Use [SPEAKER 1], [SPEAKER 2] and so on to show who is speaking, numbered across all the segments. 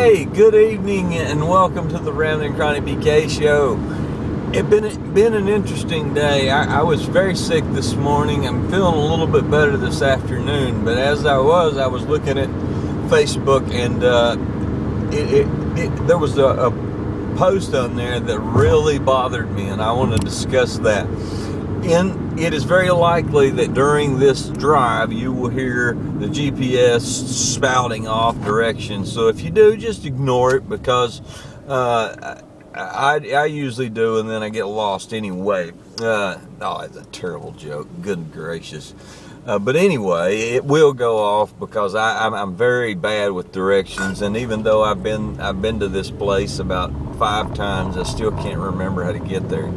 [SPEAKER 1] Hey, good evening and welcome to the Rambling Chronic PK Show. It's been an interesting day. I was very sick this morning. I'm feeling a little bit better this afternoon, but as I was looking at Facebook, and there was a post on there that really bothered me, and I want to discuss that. It is very likely that during this drive you will hear the GPS spouting off directions. So if you do, just ignore it, because I usually do, and then I get lost anyway. Oh, it's a terrible joke. Good gracious. But anyway, it will go off because I'm very bad with directions, and even though I've been to this place about 5 times, I still can't remember how to get there.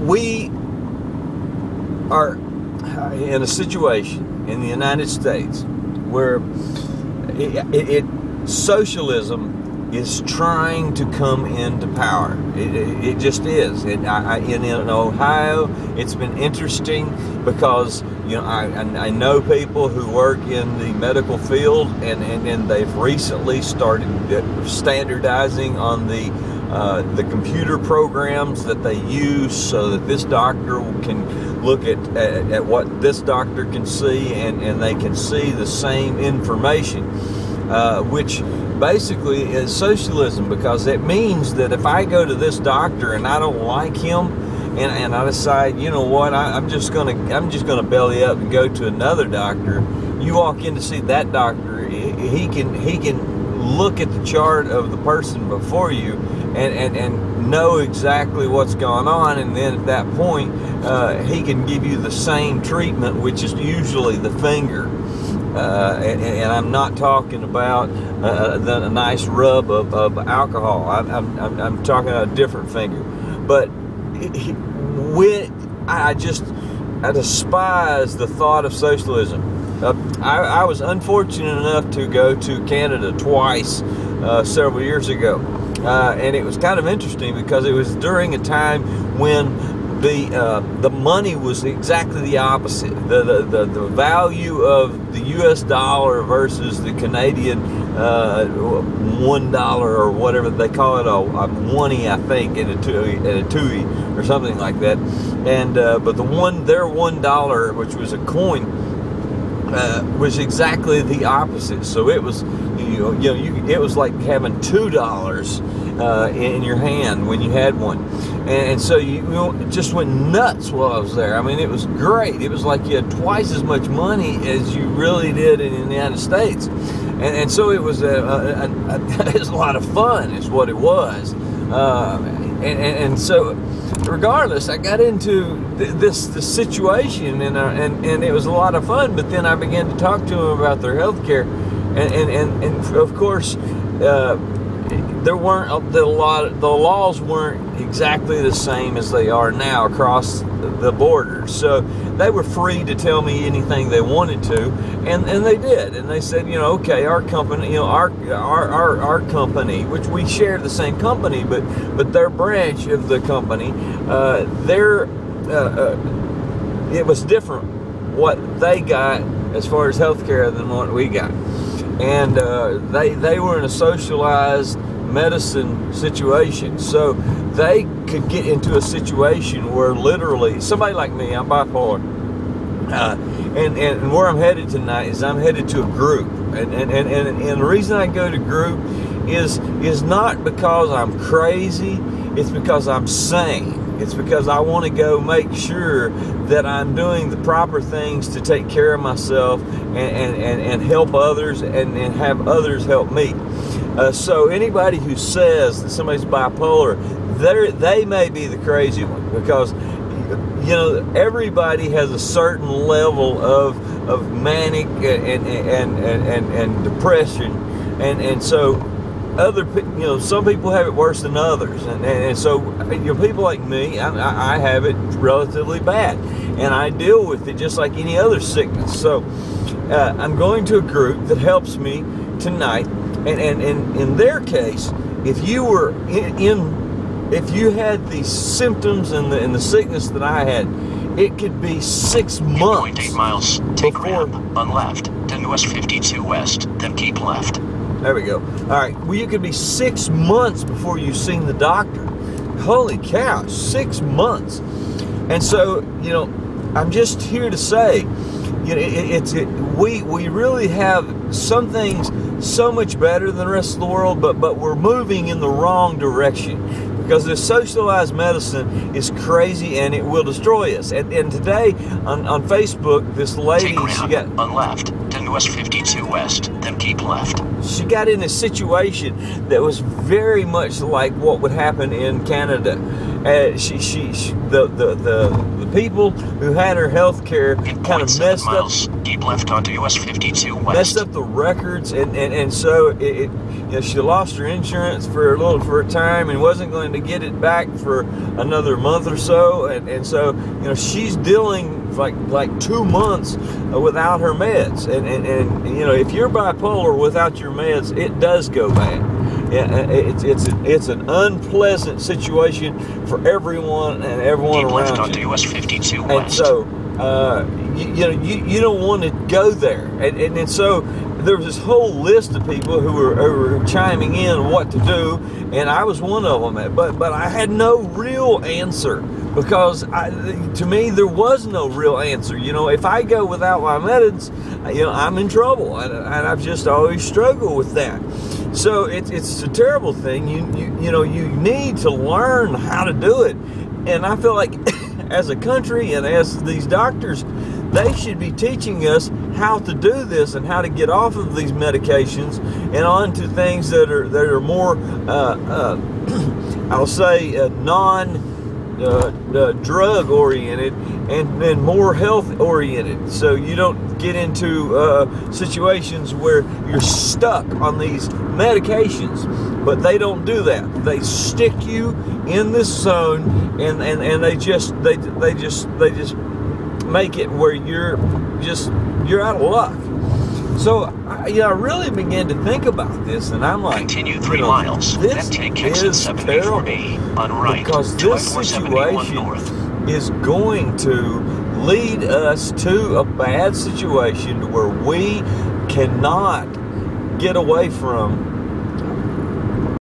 [SPEAKER 1] We are in a situation in the United States where socialism is trying to come into power. It just is. In Ohio, it's been interesting because I know people who work in the medical field, and they've recently started standardizing on the computer programs that they use, so that this doctor can look at what this doctor can see, and they can see the same information, which basically is socialism, because it means that if I go to this doctor and I don't like him, and I decide, you know what, I'm just gonna belly up and go to another doctor. You walk in to see that doctor, he can look at the chart of the person before you and know exactly what's going on, and then at that point he can give you the same treatment, which is usually the finger. And I'm not talking about the nice rub of alcohol. I'm talking about a different finger. But I despise the thought of socialism. I was unfortunate enough to go to Canada twice several years ago, and it was kind of interesting because it was during a time when the money was exactly the opposite. The value of the U.S. dollar versus the Canadian $1 or whatever they call it, a oney, I think, at a tui or something like that. And but their $1, which was a coin, was exactly the opposite. So it was it was like having $2 in your hand when you had one, and so it just went nuts while I was there. I mean, it was great. It was like you had twice as much money as you really did in the United States, and so it was it was a lot of fun, is what it was, and so regardless, I got into this situation, and it was a lot of fun. But then I began to talk to them about their health care, and of course there weren't the laws weren't exactly the same as they are now across the border. So they were free to tell me anything they wanted to, and they did. And they said, okay, our company, our company, which we share the same company, but their branch of the company, it was different what they got as far as healthcare than what we got. And they were in a socialized medicine situation, so they could get into a situation where literally somebody like me, I'm bipolar, and where I'm headed tonight is I'm headed to a group, and the reason I go to group is not because I'm crazy, it's because I'm sane. It's because I want to go make sure that I'm doing the proper things to take care of myself and help others, and have others help me. So anybody who says that somebody's bipolar, they may be the crazy one, because everybody has a certain level of manic and depression, and so some people have it worse than others, and so people like me, I have it relatively bad, and I deal with it just like any other sickness. So I'm going to a group that helps me tonight, and in their case, if you were if you had the symptoms and the sickness that I had, it could be 6 months.
[SPEAKER 2] 8.8 miles. Take
[SPEAKER 1] before,
[SPEAKER 2] ramp on left, then West 52 west, then keep left.
[SPEAKER 1] There we go. All right. Well, you could be 6 months before you've seen the doctor. Holy cow, 6 months. And so, you know, I'm just here to say, you know, we really have some things so much better than the rest of the world, but we're moving in the wrong direction, because this socialized medicine is crazy and it will destroy us. And today on Facebook, this lady, she got
[SPEAKER 2] on left, then West 52 west, then keep left.
[SPEAKER 1] She got in a situation that was very much like what would happen in Canada. The people who had her health care kind of messed up.
[SPEAKER 2] Keep left onto US 52 west.
[SPEAKER 1] Messed up the records, and so you know, she lost her insurance for a time and wasn't going to get it back for another month or so, and so, you know, she's dealing like 2 months without her meds, and you know, if you're bipolar without your meds, it does go bad. It's an unpleasant situation for everyone and everyone
[SPEAKER 2] keep
[SPEAKER 1] around
[SPEAKER 2] left onto
[SPEAKER 1] you.
[SPEAKER 2] US 52
[SPEAKER 1] and
[SPEAKER 2] west.
[SPEAKER 1] So you don't want to go there, and so there was this whole list of people who were chiming in what to do, and I was one of them. But I had no real answer, because to me there was no real answer. You know, if I go without my meds, you know, I'm in trouble, and I've just always struggled with that. So it's a terrible thing. You know, you need to learn how to do it, and I feel like as a country and as these doctors, they should be teaching us how to do this and how to get off of these medications and onto things that are more I'll say drug oriented and more health oriented, so you don't get into situations where you're stuck on these medications. But they don't do that. They stick you in this zone, and they just make it where you're out of luck. So I really began to think about this, and I'm like,
[SPEAKER 2] continue 3 miles,
[SPEAKER 1] this
[SPEAKER 2] then take exit
[SPEAKER 1] is
[SPEAKER 2] 74B on right,
[SPEAKER 1] because this situation is going to lead us to a bad situation where we cannot get away from